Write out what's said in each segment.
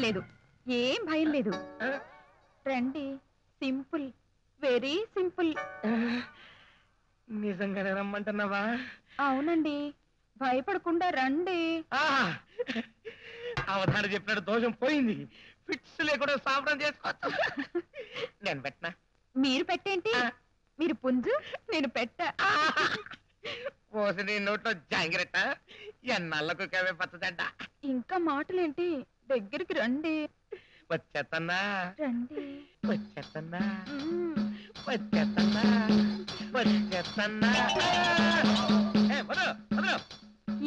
లేదు, ఏం భయం లేదు. రండి, సింపుల్, వెరీ సింపుల్. నిజంగానే రమ్మంటున్నావా? అవునండి, భయపడకుండా రండి. అవధాన చెప్పినట్టు దోషం పోయింది. ఫిక్స్ లేకుండా సాపడం చేసుకోవచ్చు. నేను పెట్టనా? మీరు పెట్టేంటి? మీరు పుంజు, నేను పెట్ట. పోసి నీ నోట్లో జాంగిరట్ట, ఎన్నాళ్ళకు కవే పచ్చదంట. ఇంకా మాటలేంటి, దగ్గరికి రండి. వచ్చేత్తన్నా, రండి, వచ్చేత్తన్నా, వచ్చేత్తన్నా, వచ్చేత్తన్నా.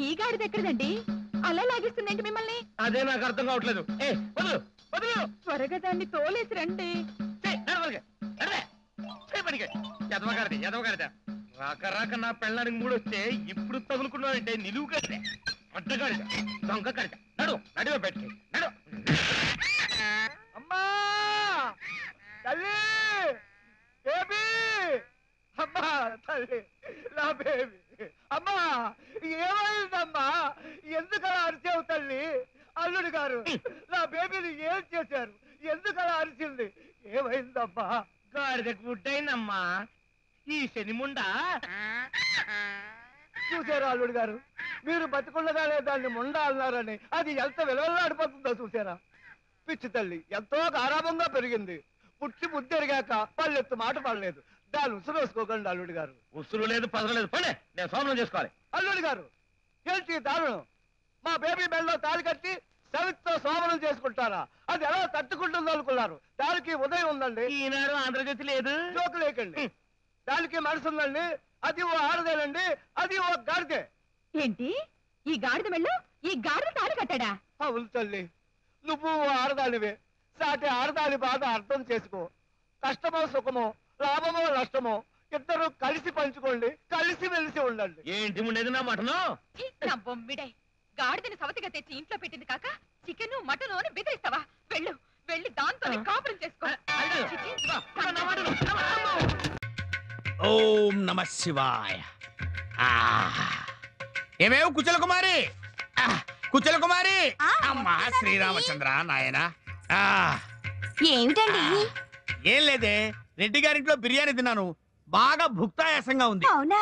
ఈ గాడి దగ్గరదండి, అలా లాగిస్తుందండి మిమ్మల్ని. అదే నాకు అర్థం కావట్లేదు. త్వరగా దాన్ని తోలేసి రండి. రాక రాక నా పెళ్ళానికి మూడొస్తే ఇప్పుడు తగులుకున్నావంటే నిలువు కడితే అడ్డగాడిద దొంగ కడిత. నడు నడివ పెట్టి నడు. అమ్మా తల్లి, బేబీ, అమ్మా తల్లి, నా బేబీ. అమ్మా ఏమైందమ్మా? ఎందుకలా అరిచావు తల్లి? అల్లుడు గారు నా బేబీని ఏం చేశారు? ఎందుకలా అరిచింది? ఏమైందమ్మా? గాడిదకు గుడ్డైందమ్మా. ఈ శనిముండా చూసారా అల్లుడు గారు? మీరు బతికుండగానే దాన్ని ముండా అన్నారని అది ఎంత విలువలాడిపోతుందో చూసారా? పిచ్చి తల్లి ఎంతో గారాభంగా పెరిగింది. పుట్టి బుద్ధి ఎరిగాక పల్లెత్తు మాట పడలేదు. దాన్ని ఉసురు వేసుకోకండి అల్లుడు గారు. ఉసురు లేదు, పదరు లేదు. పడే, నేను సోమనం చేసుకోవాలి. అల్లుడు గారు ఏంటి దారుణం? మా బేబీ బెల్లో తాళి కట్టి సవిత్తో సోమనం చేసుకుంటారా? అది ఎలా తట్టుకుంటుందో అనుకున్నారు? దానికి ఉదయం ఉందండి. ఈనాడు ఆంధ్రజ్యోతి లేదు. జోకు లేకండి. దానికి మనసు ఉందండి. అది ఓ ఆడదేనండి, అది ఓ గాడిదే. ఏంటి ఈ గాడిద మెళ్ళు ఈ గాడిద తాళి కట్టాడా? అవును తల్లి, నువ్వు ఆడదానివే. సాటి ఆడదాని బాధ అర్థం చేసుకో. కష్టమో సుఖమో, లాభమో నష్టమో ఇద్దరు కలిసి పంచుకోండి, కలిసి మెలిసి ఉండండి. ఏంటి ఉండేది నా మటను? నా బొమ్మిడే, గాడిదని సవతిగా తెచ్చి ఇంట్లో పెట్టింది కాక చికెన్ మటన్ అని బెదిరిస్తావా? వెళ్ళు, వెళ్ళి దాంతో కాపురం చేసుకో. ఓం నమ శివాయ. ఏమేవ్ కుచల కుమారి, కుచల కుమారి. అమ్మా శ్రీరామచంద్ర నాయన. ఏమిటండి? ఏం లేదే, రెడ్డి గారింట్లో బిర్యానీ తిన్నాను, బాగా భుక్తాయాసంగా ఉంది. అవునా?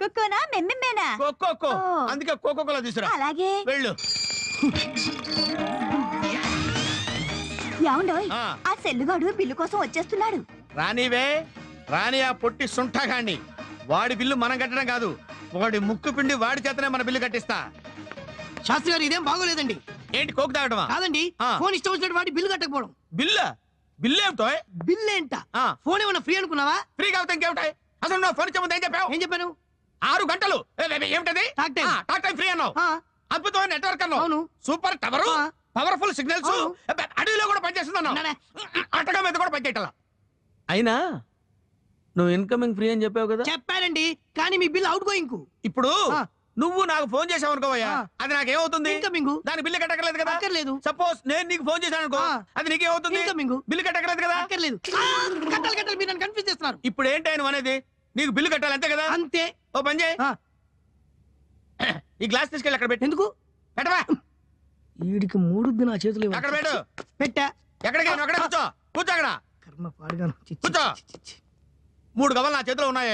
కొక్కోనా మెమ్మెమేనా? కోకో, అందుకే కోకోకోలా తీసురా. అలాగే వెళ్ళు. ఏమండోయ్, ఆ సెల్లుగాడు బిల్లు కోసం వచ్చేస్తున్నాడు. రానివే రాని, ఆ పొట్టి సుంఠగాండి. వాడి బిల్లు మనం కట్టడం కాదు, వాడి ముక్కు పిండి వాడి చేతనే మన బిల్లు కట్టిస్తా. శాస్త్రి గారు ఇదేం బాగోలేదండి. ఏంటి కోక్ తాగటమా? కాదండి, ఫోన్ ఇష్టం వచ్చినట్టు వాడి బిల్లు కట్టకపోవడం. బిల్లు ఏమిటో? బిల్లు ఏంట? ఫోన్ ఏమన్నా ఫ్రీ అనుకున్నావా? ఫ్రీ కావుతా ఇంకేమిటాయి? అసలు నువ్వు ఫోన్ ఇచ్చే ఏం చెప్పావు? ఏం చెప్పాను? 6 గంటలు ఏమిటది? టాక్ టైం ఫ్రీ అన్నావు. అద్భుతమైన నెట్వర్క్ అన్నావు. అవును. సూపర్ టవర్, పవర్ఫుల్ సిగ్నల్స్, అడవిలో కూడా పనిచేస్తుంది అన్నావు. అటక మీద కూడా పనిచేయటలా. అయినా నువ్వు ఇన్కమింగ్ ఫ్రీ అని చెప్పావు కదా? చెప్పానండి, కానీ మీ బిల్ అవుట్ గోయింగ్. ఇప్పుడు నువ్వు నాకు ఫోన్ చేసావు అనుకోవయ్యా, అది నాకేమవుతుంది? ఇన్కమింగ్. దాని బిల్లు కట్టకలేదు కదా? అక్కర్లేదు. సపోజ్ నేను నీకు ఫోన్ చేశాను అనుకో, అది నీకేమవుతుంది? ఇన్కమింగ్. బిల్లు కట్టకలేదు కదా? అక్కర్లేదు. కట్టాలి, మీరు నన్ను కన్ఫ్యూజ్ చేస్తున్నారు. ఇప్పుడు ఏంటి ఆయన అనేది? నీకు బిల్లు కట్టాలి అంతే కదా? అంతే. ఓ పని చేయి, ఈ గ్లాస్ తీసుకెళ్ళి అక్కడ పెట్టు. ఎందుకు పెట్టవా? వీడికి 3 నా చేతులు అక్కడ పెట్టు. పెట్టా. ఎక్కడికి? అక్కడ కూర్చో, కూర్చో అక్కడ. కర్మ పాడుగాను. కూర్చో. 3 గవ్వలు నా చేతిలో ఉన్నాయి.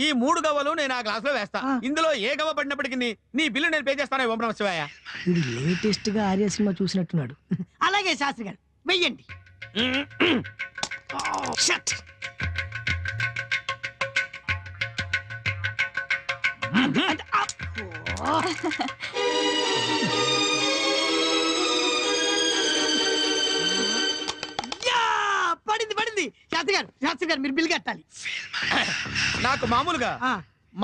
ఈ 3 గవ్వలు నేను ఆ గ్లాస్ లో వేస్తా. ఇందులో ఏ గవ్వ పడినప్పటికీ నీ బిల్లు నేను పే చేస్తాను. ఓం నమః శివాయ. ఇది లేటెస్ట్ గా ఆర్య సినిమా చూసినట్టున్నాడు. అలాగే శాస్త్రి గారు వెయ్యండి. పడింది. శాస్త్రి గారు మీరు బిల్ కట్టాలి. నాకు మామూలుగా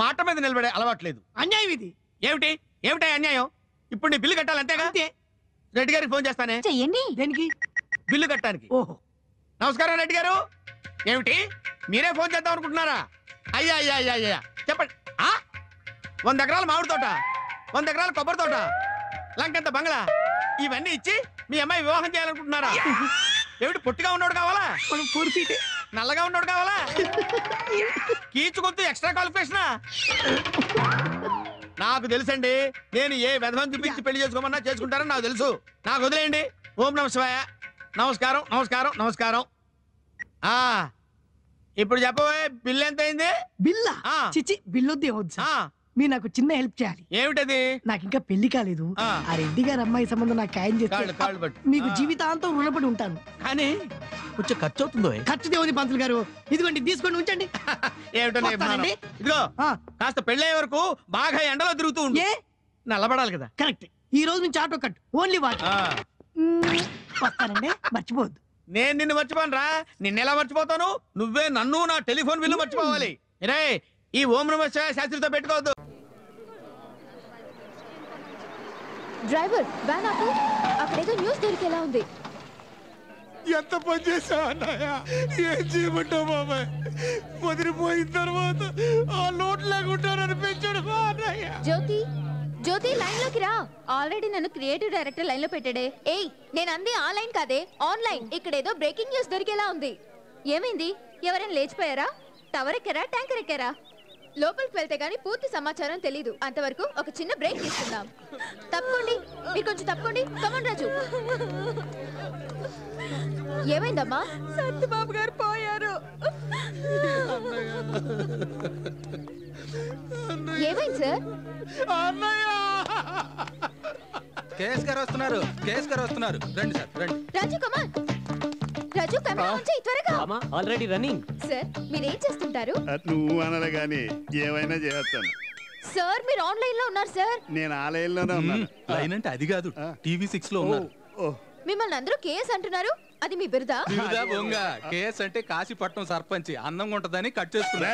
మాట మీద నిలబడే అలవాట్లేదు. అన్యాయం ఇది. ఏమిటి అన్యాయం? ఇప్పుడు నీ బిల్లు కట్టాలి అంతేగా? రెడ్డి గారికి ఫోన్ చేస్తానే. చెయ్యండి. దేనికి? బిల్లు కట్టడానికి. ఓహో, నమస్కారం రెడ్డి గారు. ఏమిటి మీరే ఫోన్ చేద్దాం అనుకుంటున్నారా? అయ్యా చెప్పండి. 100 ఎకరాల మామిడి తోట, 100 ఎకరాల కొబ్బరి తోట, లంకంత బంగ్లా, ఇవన్నీ ఇచ్చి మీ అమ్మాయి వివాహం చేయాలనుకుంటున్నారా? ఏమిటి పొట్టిగా ఉన్నోడు కావాలా? 4 feet. నల్లగా ఉన్నోడు కావాలా? కీచుకొద్దు ఎక్స్ట్రా క్వాలిఫికేషనా? నాకు తెలుసండి, నేను ఏ విధవం చూపించి పెళ్లి చేసుకోమన్నా చేసుకుంటారని నాకు తెలుసు. నాకు వదిలేయండి. ఓం నమ శివాయ. నమస్కారం నమస్కారం నమస్కారం. ఇప్పుడు చెప్పబోయే బిల్లు ఎంత అయింది? బిల్లా? చిచి బిల్లొద్దు ఏమొద్దు సార్. మీరు నాకు చిన్న హెల్ప్ చేయాలి. ఏమిటది? నాకు ఇంకా పెళ్లి కాలేదు. ఆ రెడ్డి గారి అమ్మాయి సంబంధం నాకు ఖాయం చేస్తే మీకు జీవితాంతం రుణపడి ఉంటాను. కానీ కొంచెం ఖర్చు అవుతుందో? ఖర్చు దేవుని పంతులు గారు, ఇదిగోండి తీసుకోండి ఉంచండి. ఏమిటో ఇదిగో కాస్త పెళ్ళయ్యే వరకు బాగా ఎండలో తిరుగుతూ ఉంటే నల్లబడాలి కదా. కరెక్ట్. ఈ రోజు నుంచి ఆటో కట్ ఓన్లీ వాటర్. వస్తానండి, మర్చిపోవద్దు. నేను నిన్ను మర్చిపోను రా. నిన్నెలా మర్చిపోతాను? నువ్వే నన్ను నా టెలిఫోన్ బిల్లు మర్చిపోవాలి. రే ఈ ఓం నమ శివాయ శాస్త్రితో పెట్టుకోవద్దు. డ్రైవర్ వ్యాన్ ఆపు. అక్కడేదో న్యూస్ దొరికేలా ఉంది. ఎంత పని చేసావు అన్నయ్య, ఏం చేయమంటావు బాబాయ్? వదిలిపోయిన తర్వాత ఆ లోటు లేకుంటానని పెంచాడు మా అన్నయ్య. జ్యోతి జ్యోతి లైన్ లోకి రా. ఆల్రెడీ నన్ను క్రియేటివ్ డైరెక్టర్ లైన్ లో పెట్టాడే. ఏయ్ నేను అంది ఆ లైన్ కాదే, ఆన్లైన్. ఇక్కడేదో బ్రేకింగ్ న్యూస్ దొరికేలా ఉంది. ఏమైంది? ఎవరైనా లేచిపోయారా? టవర్ ఎక్కారా? ట్యాంకర్ ఎక్కారా? లోపలికి వెళ్తే గానీ పూర్తి సమాచారం తెలీదు. అంతవరకు ఒక చిన్న బ్రేక్ తీసుకుందాం. తప్పుకోండి, మీరు కొంచెం తప్పుకోండి. కమన్ రాజు. ఏమైందమ్మా? సత్యబాబు గారు పోయారు. ఏమైంది సార్? కేఎస్ గారు వస్తున్నారు, కేఎస్ గారు వస్తున్నారు. రండి సార్ రండి. రాజు కమాన్. రాజు కెమెరా ఆన్ చేయి త్వరగా. Already running. సార్ మీరేం చేస్తుంటారు? నువ్వు అనలే గాని ఏమైనా చేస్తాను. సార్ మీరు ఆన్లైన్ లో ఉన్నారు సార్. నేను ఆ లైన్ లోనే ఉన్నాను. లైన్ అంటే అది కాదు, టీవీ 6 లో ఉన్నారు. మిమ్మల్ని అందరూ కేఎస్ అంటున్నారు, అది మీ బిరుదా? కేఎస్ అంటే కాశీపట్నం సర్పంచ్. అందంగా ఉంటదని కట్ చేసుకున్నా.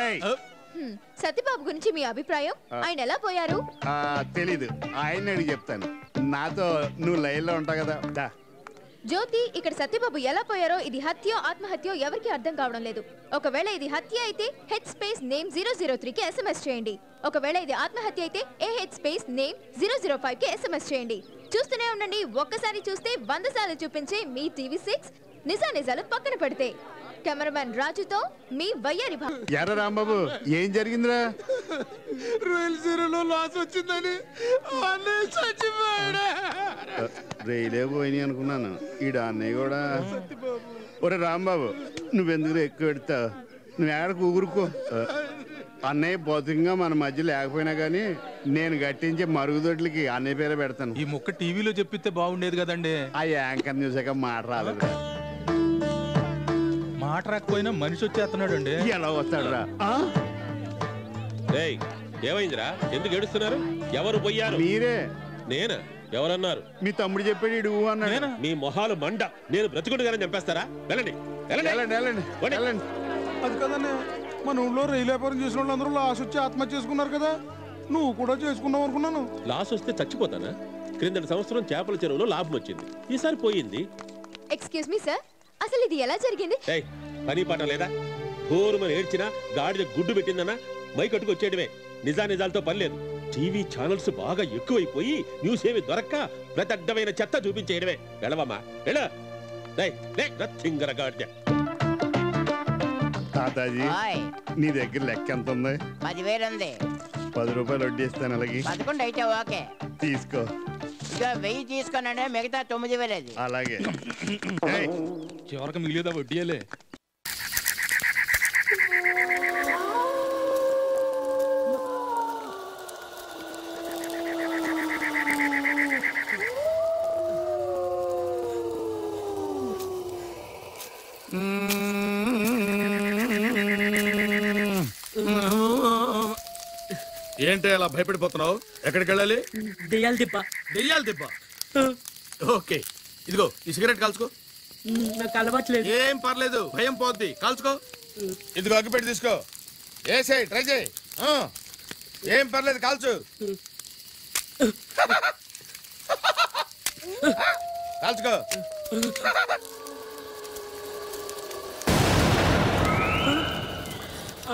సత్యబాబు గురించి మీ అభిప్రాయం? ఆయన ఎలా పోయారు? తెలీదు, ఆయన అడిగి చెప్తాను. నాతో నువ్వు లైన్ లో ఉంటావు కదా. జ్యోతి, ఇక్కడ సత్యబాబు ఎలా పోయారో ఇది హత్యో ఆత్మహత్యో ఎవరికి అర్థం కావడం లేదు. ఒకవేళ ఇది హత్య అయితే HSName 003కి SMS చేయండి. ఒకవేళ ఇది ఆత్మహత్య అయితే AHName 005కి SMS చేయండి. చూస్తూనే ఉండండి. ఒక్కసారి చూస్తే 100 సార్లు చూపించే మీ TV6 నిజాలు పక్కన పెడితే. కెమెరామెన్ రాజుతో మీ వయ్యారి భా. ఎర్ర రాంబాబు, ఏం జరిగిందిరా? రైలు లాస్ వచ్చిందని రైలే పోయినాయి అనుకున్నాను. ఈడ అన్నయ్య కూడా. ఒరే రాంబాబు, నువ్వెందుకు ఎక్కువ పెడతావు? నువ్వు ఏడకు ఊరుకో. అన్నయ్య భౌతికంగా మన మధ్య లేకపోయినా గానీ నేను గట్టించే మరుగుదొడ్లకి అన్నయ్య పేరే పెడతాను. ఈ ముక్క టీవీలో చెప్పితే బాగుండేది కదండి. ఆ యాంకర్ చూసాక మాట రాలేదు. మాట రాకపోయినా మనిషి వచ్చేస్తున్నాడు అండి. ఎలా వస్తాడు రా? ఏమైందిరా? ఎందుకు ఏడుస్తున్నారు? ఎవరు పోయారు? మీరే. నేనా? ఎవరన్నారు? మీ తమ్ముడు చెప్పాడు ఇడు అన్నాడు. మీ మొహాలు మండ. నేను బ్రతుకుండగానే చంపేస్తారా? వెళ్ళండి వెళ్ళండి. అది కదనే, మన ఊళ్ళో రైలు వ్యాపారం చేసిన వాళ్ళందరూ లాస్ వచ్చి ఆత్మహత్య చేసుకున్నారు కదా. నువ్వు కూడా చేసుకున్నావు అనుకున్నాను. లాస్ వస్తే చచ్చిపోతానా? క్రిందటి సంవత్సరం చేపల చెరువులో లాభం వచ్చింది, ఈసారి పోయింది. ఎక్స్క్యూజ్ మీ సార్, అసలు ఇది ఎలా జరిగింది? పని పాట లేదా? ఘోరమని ఏడ్చినా గాడిద గుడ్డు పెట్టిందన్నా మైకట్టుకు వచ్చేయడమే. నిజానిజాలతో పని లేదు. టీవీ ఛానల్స్ బాగా ఎక్కువైపోయి న్యూస్ ఏమి దొరక్క ప్రతి అడ్డమైన చెత్త చూపించేయడమే. వెళ్ళవమ్మా వెళ్ళ. తాతాజీ, నీ దగ్గర లెక్క ఎంత ఉంది? 10,000 ఉంది. 10 రూపాయలు వడ్డీ ఇస్తాను. అలాగే 11 అయితే ఓకే. తీసుకో. ఇక 1000 తీసుకోనండి, మిగతా 9,000. అలాగే. చివరికి మిగిలేదా వడ్డీయలే. ఏంటి అలా భయపడిపోతున్నావు? ఎక్కడికి వెళ్ళాలి? దెయ్యాల దిబ్బ. దెయ్యాల దిబ్బ? ఓకే, ఇదిగో ఈ సిగరెట్ కాల్చుకో. నాకు అలవాట్లేదు. ఏం పర్లేదు, భయం పోద్ది. కాల్చుకో. ఇదిగో అగ్గిపెట్టి తీసుకో. ఏసేయ్, ట్రై చేయి. ఏం పర్లేదు, కాల్చు. కాల్చుకో.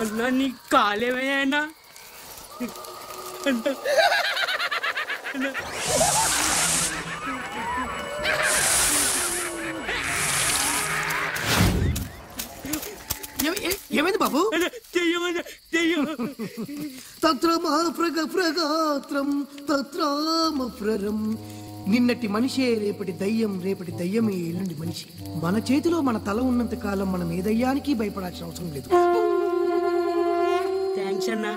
అన్నా నీ కాలేమయ్యా? ఏమైంది బాబు? తత్ర మహాప్రగ ప్రగాత్రం తత్రామ ప్రరం నిన్నటి మనిషే రేపటి దయ్యం, రేపటి దయ్యమే ఎల్లుండి మనిషి. మన చేతిలో మన తల ఉన్నంత కాలం మనం ఏ దయ్యానికి భయపడాల్సిన అవసరం లేదు. థ్యాంక్స్ అన్నా,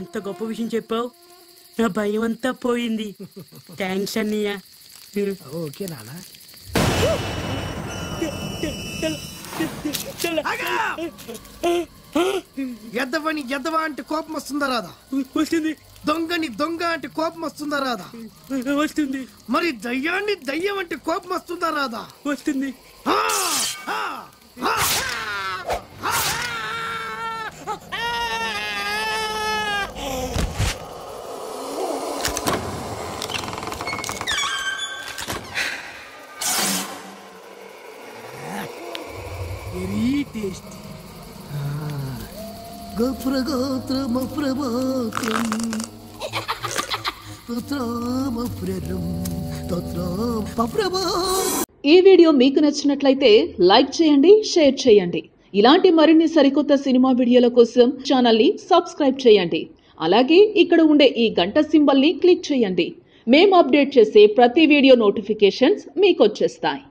ఎంత గొప్ప విషయం చెప్పావు. నా భయం అంతా పోయింది. థ్యాంక్స్ అన్నయ్య. ఓకే నానా. ఎద్దవని ఎద్దవా అంటే కోపం వస్తుందా రాదా? వస్తుంది. దొంగని దొంగ అంటే కోపం వస్తుందా రాదా? వస్తుంది. మరి దయ్యాన్ని దయ్యం అంటే కోపం వస్తుందా రాదా? వస్తుంది. Very tasty. గోత్రగోత్రమప్రభోత్రం ఈ వీడియో మీకు నచ్చినట్లయితే లైక్ చేయండి, షేర్ చేయండి. ఇలాంటి మరిన్ని సరికొత్త సినిమా వీడియోల కోసం ఛానల్ ని సబ్స్క్రైబ్ చేయండి. అలాగే ఇక్కడ ఉండే ఈ గంట సింబల్ ని క్లిక్ చేయండి. మేము అప్డేట్ చేసే ప్రతి వీడియో నోటిఫికేషన్స్ మీకు వచ్చేస్తాయి.